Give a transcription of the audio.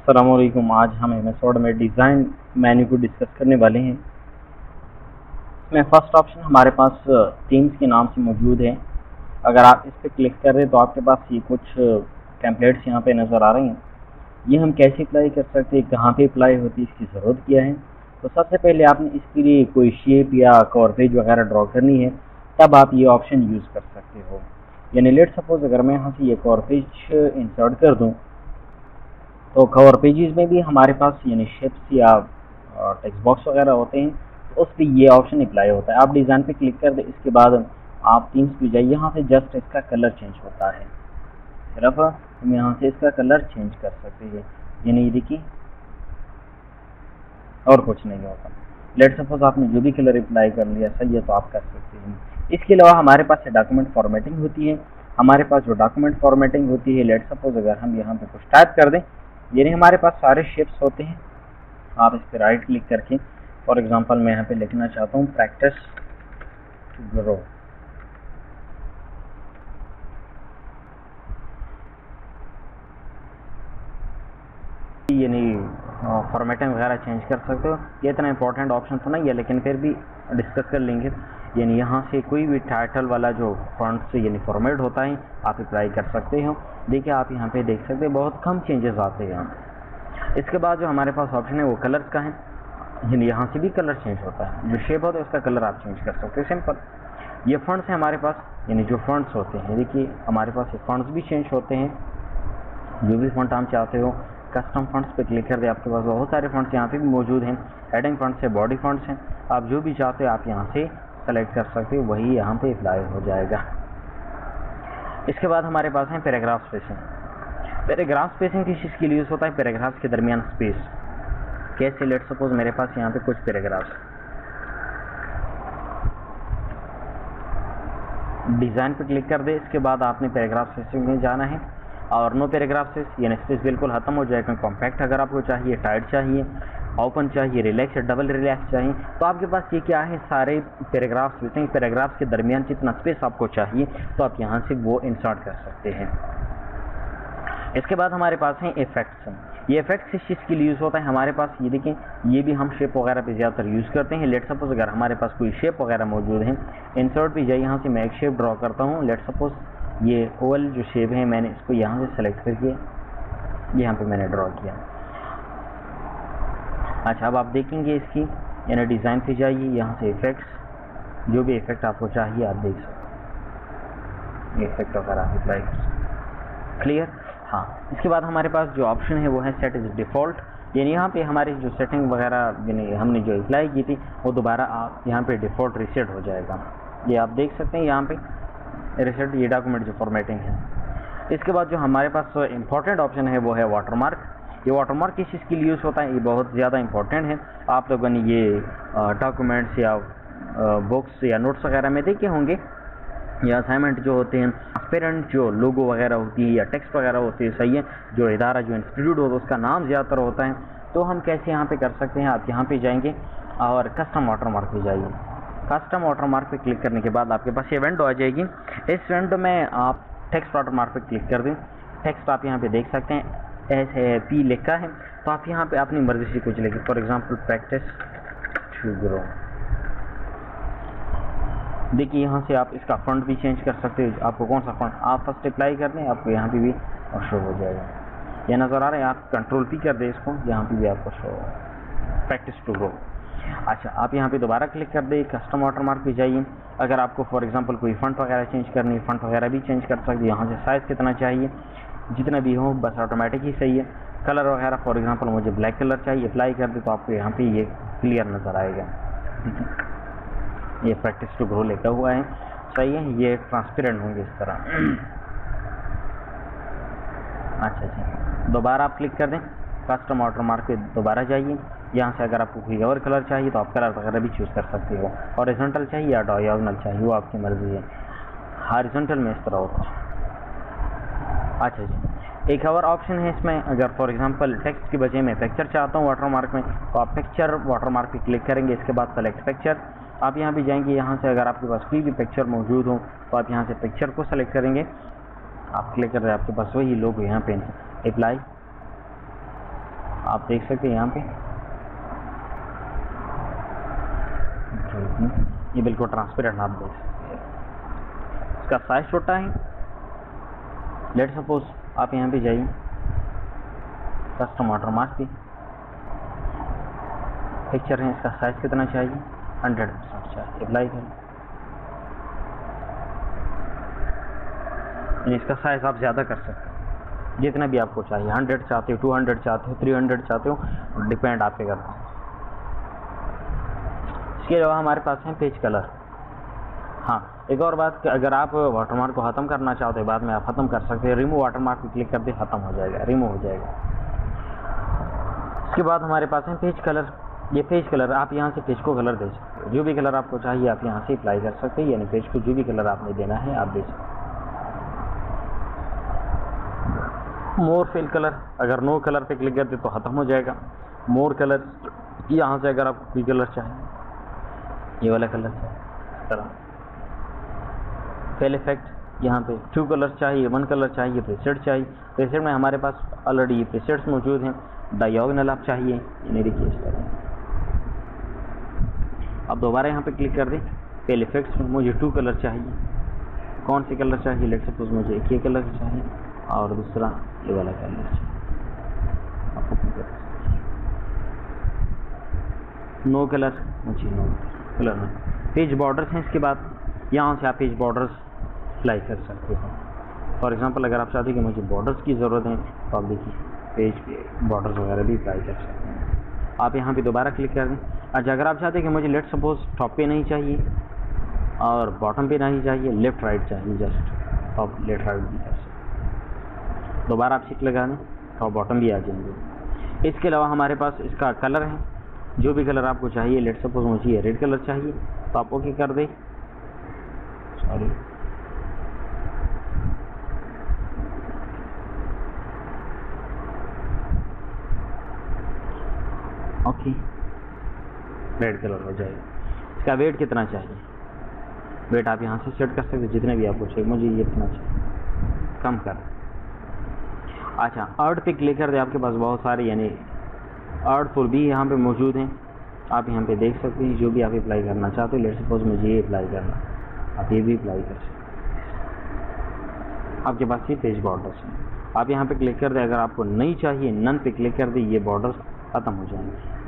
अस्सलामुअलैकुम। आज हम एमएस वर्ड में डिज़ाइन मेन्यू को डिस्कस करने वाले हैं। इसमें फर्स्ट ऑप्शन हमारे पास थीम्स के नाम से मौजूद है। अगर आप इस पर क्लिक कर रहे हैं तो आपके पास ये कुछ टेम्पलेट्स यहाँ पे नज़र आ रहे हैं। ये हम कैसे अप्लाई कर सकते हैं, कहाँ पे अप्लाई होती है, इसकी ज़रूरत क्या है। तो सबसे पहले आपने इसके लिए कोई शेप या कवर पेज वगैरह ड्रॉ करनी है, तब आप ये ऑप्शन यूज़ कर सकते हो। यानी लेट सपोज अगर मैं यहाँ से ये कवर पेज इंसर्ट कर दूँ तो कवर पेजेस में भी हमारे पास यानी शेप्स या टेक्स्ट बॉक्स वगैरह होते हैं, तो उस पर ये ऑप्शन अप्लाई होता है। आप डिज़ाइन पे क्लिक कर दें, इसके बाद आप थीम्स पे जाइए, यहाँ से जस्ट इसका कलर चेंज होता है। सिर्फ हम यहाँ से इसका कलर चेंज कर सकते हैं, यानी ये देखिए और कुछ नहीं होता। लेट सपोज आपने जो भी कलर अप्लाई कर लिया सही है तो आप कर सकते हैं। इसके अलावा हमारे पास डॉक्यूमेंट फॉर्मेटिंग होती है। हमारे पास जो डॉक्यूमेंट फॉर्मेटिंग होती है, लेट सपोज अगर हम यहाँ पे कुछ टाइप कर दें, यानी हमारे पास सारे शेप्स होते हैं। आप इस पर राइट क्लिक करके फॉर एग्जांपल मैं यहाँ पे लिखना चाहता हूँ प्रैक्टिस टू ग्रो। यानी फॉर्मेटिंग वगैरह चेंज कर सकते हो। ये इतना इंपॉर्टेंट ऑप्शन तो नहीं है, लेकिन फिर भी डिस्कस कर लेंगे। यानी यहाँ से कोई भी टाइटल वाला जो फॉन्ट से यानी फॉर्मेट होता है आप अप्लाई कर सकते हो। देखिए आप यहाँ पे देख सकते हैं बहुत कम चेंजेस आते हैं यहाँ। इसके बाद जो हमारे पास ऑप्शन है वो कलर्स का है, यानी यहाँ से भी कलर चेंज होता है। जो शेप होता है उसका कलर आप चेंज कर सकते हो, सिंपल। ये फॉन्ट्स है हमारे पास, यानी जो फॉन्ट्स होते हैं, देखिए हमारे पास ये फॉन्ट्स भी चेंज होते हैं। जो भी फॉन्ट आप चाहते हो, कस्टम फॉन्ट्स पे क्लिक कर दे, आपके पास बहुत सारे फॉन्ट्स यहाँ पे भी मौजूद हैं। हेडिंग फॉन्ट्स है, बॉडी फॉन्ट्स हैं, आप जो भी चाहते हो आप यहाँ से सेलेक्ट कर सकते हो, वही यहाँ पे अप्लाई हो जाएगा। इसके बाद हमारे पास है पैराग्राफ स्पेसिंग। पैराग्राफ स्पेसिंग किस चीज़ के लिए यूज़ होता है? पैराग्राफ्स के दरमियान स्पेस। कैसे? लेट सपोज मेरे पास यहाँ पे कुछ पैराग्राफ्स, डिज़ाइन पे क्लिक कर दे, इसके बाद आपने पैराग्राफ स्पेसिंग में जाना है और नो पैराग्राफ स्पेस, यानी स्पेस बिल्कुल खत्म हो जाएगा। कॉम्पैक्ट अगर आपको चाहिए, टाइट चाहिए, ओपन चाहिए, रिलैक्स या डबल रिलैक्स चाहिए, तो आपके पास ये क्या है, सारे पैराग्राफ्स स्पेसिंग, पैराग्राफ्स के दरमियान जितना स्पेस आपको चाहिए तो आप यहाँ से वो इंसर्ट कर सकते हैं। इसके बाद हमारे पास हैं इफेक्ट्स। ये इफेक्ट्स किस चीज़ के लिए यूज़ होता है? हमारे पास ये देखें, ये भी हम शेप वगैरह पे ज़्यादातर यूज़ करते हैं। लेट सपोज अगर हमारे पास कोई शेप वगैरह मौजूद है, इंसर्ट पे जाइए, यहाँ से मैं एक शेप ड्रॉ करता हूँ। लेट सपोज ये ओवल जो शेप है, मैंने इसको यहाँ से सेलेक्ट करके यहाँ पे मैंने ड्रॉ किया। अच्छा, अब आप देखेंगे इसकी, यानी डिज़ाइन पे जाइए, यहाँ से इफेक्ट्स, जो भी इफेक्ट आपको चाहिए आप देख सकते, इफेक्ट वगैरह आप अप्लाई कर सकते। क्लियर? हाँ। इसके बाद हमारे पास जो ऑप्शन है वो है सेट इज डिफ़ॉल्ट, यानी यहाँ पे हमारी जो सेटिंग वगैरह यानी हमने जो अप्लाई की थी वो दोबारा आप यहाँ पे डिफ़ॉल्ट रीसेट हो जाएगा। ये आप देख सकते हैं यहाँ पे रीसेट, ये डॉक्यूमेंट जो फॉर्मेटिंग है। इसके बाद जो हमारे पास इंपॉर्टेंट ऑप्शन है वो है वाटरमार्क। ये वाटरमार्क किस चीज़ के लिए यूज़ होता है? ये बहुत ज़्यादा इंपॉर्टेंट है। आप लोगों ने ये डॉक्यूमेंट्स या बुक्स या नोट्स वगैरह में देखे होंगे, या असाइनमेंट जो होते हैं, ट्रांसपेरेंट जो लोगो वगैरह होती है या टेक्स्ट वगैरह होती है, सही है, जो इदारा जो इंस्टीट्यूट होता है उसका नाम ज़्यादातर होता है। तो हम कैसे यहाँ पे कर सकते हैं? आप यहाँ पे जाएंगे और कस्टम वाटरमार्क पे जाइए। कस्टम वाटरमार्क पे क्लिक करने के बाद आपके पास ये विंडो आ जाएगी। इस विंडो में आप टेक्स्ट वाटरमार्क पे क्लिक कर दें। टेक्स्ट आप यहाँ पे देख सकते हैं, SAP लिखा है, तो आप यहाँ पे अपनी मर्जी से कुछ लिखें। For example practice to grow. देखिए यहाँ से आप इसका फॉन्ट भी चेंज कर सकते हो। आपको कौन सा फॉन्ट आप फर्स्ट अप्लाई कर दें, आपको यहाँ पे भी शो हो जाएगा। ये नज़र आ रहा है, आप कंट्रोल P कर दें इसको, यहाँ पे भी आपको शो होगा प्रैक्टिस टू ग्रो। अच्छा, आप यहाँ पे दोबारा क्लिक कर दें, कस्टम वाटरमार्क पे जाइए। अगर आपको फॉर एग्जांपल कोई फॉन्ट वगैरह चेंज करनी है, फॉन्ट वगैरह भी चेंज कर सकते हैं। यहाँ से साइज़ कितना चाहिए, जितना भी हो बस ऑटोमेटिक ही सही है। कलर वगैरह फॉर एग्जाम्पल मुझे ब्लैक कलर चाहिए, अप्लाई कर दे तो आपको यहाँ पर ये क्लियर नज़र आएगा। ये प्रैक्टिस टू ग्रो लिखा हुआ है, सही है। ये ट्रांसपेरेंट होंगे इस तरह। अच्छा, दोबारा आप क्लिक कर दें, कस्टम वाटरमार्क पे दोबारा जाइए। यहाँ से अगर आपको कोई और कलर चाहिए तो आप कलर वगैरह भी चूज़ कर सकते हो। हॉरिजॉन्टल चाहिए या डायगोनल चाहिए, वो आपकी मर्ज़ी है। हॉरिजॉन्टल में इस तरह होता है। अच्छा जी, एक और ऑप्शन है इसमें, अगर फॉर एग्जांपल टेक्स्ट की बजाय मैं पिक्चर चाहता हूँ वाटरमार्क में, तो आप पिक्चर वाटरमार्क पे क्लिक करेंगे। इसके बाद सेलेक्ट पिक्चर, आप यहाँ भी जाएंगे। यहाँ से अगर आपके पास कोई भी पिक्चर मौजूद हो तो आप यहाँ से पिक्चर को सेलेक्ट करेंगे। आप क्लिक कर रहे हैं, आपके पास वही लोगो यहाँ पे अप्लाई आप देख सकते हैं यहाँ पे ये बिल्कुल ट्रांसपेरेंट आप देख सकते हैं। इसका साइज छोटा है। लेट सपोज आप यहाँ पे जाइए, कस्टम वाटरमार्क की पिक्चर है, इसका साइज कितना चाहिए, 100% चाहिए, अप्लाई करें। इसका साइज आप ज़्यादा कर सकते हैं, जितना भी आपको चाहिए, 100 चाहते हो, 200 चाहते हो, 300 चाहते हो, डिपेंड आप पे करता है। इसके अलावा हमारे पास है पेज कलर। हाँ, एक और बात कि अगर आप वाटरमार्क को ख़त्म करना चाहते हो, बाद में आप ख़त्म कर सकते हैं, रिमूव वाटरमार्क पे क्लिक कर दे, ख़त्म हो जाएगा, रिमूव हो जाएगा। इसके बाद हमारे पास है पेज कलर। ये पेज कलर आप यहाँ से पेज को कलर दे सकते हो, जो भी कलर आपको चाहिए आप यहाँ से अप्लाई कर सकते हैं, यानी पेज को जो भी कलर आपने देना है आप दे सकते हैं। मोर फिल कलर, अगर नो कलर पे क्लिक कर दे तो ख़त्म हो जाएगा। मोर कलर, यहाँ से अगर आपको कोई कलर चाहिए, ये वाला कलर चाहिए, इस तरह। फिल इफेक्ट, यहाँ पे 2 कलर चाहिए, 1 कलर चाहिए, प्रीसेट चाहिए। प्रीसेट में हमारे पास ऑलरेडी ये प्रीसेट्स मौजूद हैं। डायगोनल आप चाहिए, ये देखिए इस तरह। अब दोबारा यहाँ पे क्लिक कर दें, फिल इफेक्ट्स में मुझे 2 कलर चाहिए। कौन से कलर चाहिए, लेट सपोज मुझे एक ये कलर चाहिए और दूसरा ये वाला कलर चाहिए। नो कलर, मुझे नो कलर में। पेज बॉर्डर्स हैं, इसके बाद यहाँ से आप पेज बॉर्डर्स अप्लाई कर सकते हो। फॉर एग्जांपल अगर आप चाहते हैं कि मुझे बॉर्डर्स की ज़रूरत है तो आप देखिए पेज पे बॉर्डर्स वगैरह भी अप्लाई कर सकते हैं। आप यहाँ पे दोबारा क्लिक कर दें। अच्छा, अगर आप चाहते हैं कि मुझे लेट सपोज टॉप पे नहीं चाहिए और बॉटम पे नहीं चाहिए, लेफ़्ट राइट चाहिए, जस्ट टॉप लेफ्ट राइट भी कर सकते, दोबारा आप टिक लगा दें, टॉप बॉटम भी आ जाएंगे। इसके अलावा हमारे पास इसका कलर है, जो भी कलर आपको चाहिए, लेट सपोज मुझे रेड कलर चाहिए तो आप ओके कर दें। सॉरी, ओके, रेड कलर हो जाएगा। इसका वेट कितना चाहिए, वेट आप यहाँ से सेट कर सकते हैं, जितने भी आपको चाहिए। मुझे ये इतना चाहिए, कम कर। अच्छा, अर्ड पे क्लिक कर दे, आपके पास बहुत सारे यानी अर्ड फुल भी यहाँ पे मौजूद हैं। आप यहाँ पे देख सकते हैं, जो भी आप अप्लाई करना चाहते हो। लेट सपोज मुझे ये अप्लाई करना, आप ये भी अप्लाई कर सकते हैं। आपके पास ये पेज बॉर्डर्स हैं, आप यहाँ पे क्लिक कर दें। अगर आपको नहीं चाहिए, नन पे क्लिक कर दें, ये बॉर्डर्स ख़त्म हो जाएंगे।